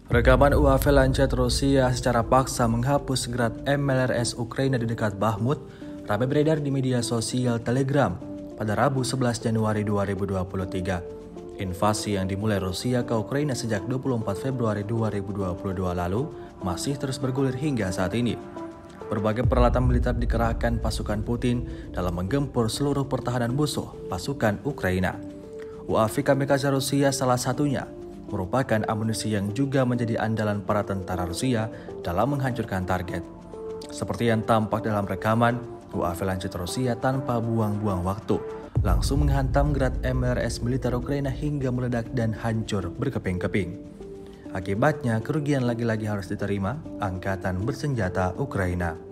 Rekaman UAV Lancet Rusia secara paksa menghapus Grad MLRS Ukraina di dekat Bakhmut ramai beredar di media sosial Telegram pada Rabu 11 Januari 2023. Invasi yang dimulai Rusia ke Ukraina sejak 24 Februari 2022 lalu masih terus bergulir hingga saat ini. Berbagai peralatan militer dikerahkan pasukan Putin dalam menggempur seluruh pertahanan musuh pasukan Ukraina. UAV kamikaze Rusia salah satunya merupakan amunisi yang juga menjadi andalan para tentara Rusia dalam menghancurkan target. Seperti yang tampak dalam rekaman, UAV Lancet Rusia tanpa buang-buang waktu langsung menghantam Grad MLRS militer Ukraina hingga meledak dan hancur berkeping-keping. Akibatnya, kerugian lagi-lagi harus diterima angkatan bersenjata Ukraina.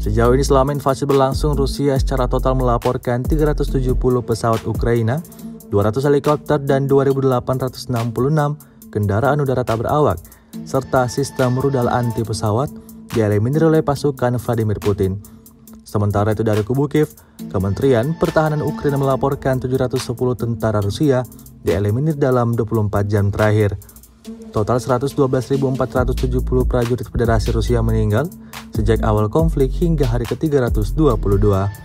Sejauh ini selama invasi berlangsung, Rusia secara total melaporkan 370 pesawat Ukraina, 200 helikopter, dan 2.866 kendaraan udara tak berawak, serta sistem rudal anti pesawat dieliminir oleh pasukan Vladimir Putin. Sementara itu dari kubu Kiev, Kementerian Pertahanan Ukraina melaporkan 710 tentara Rusia dieliminir dalam 24 jam terakhir. Total 112.470 prajurit Federasi Rusia meninggal sejak awal konflik hingga hari ke-322.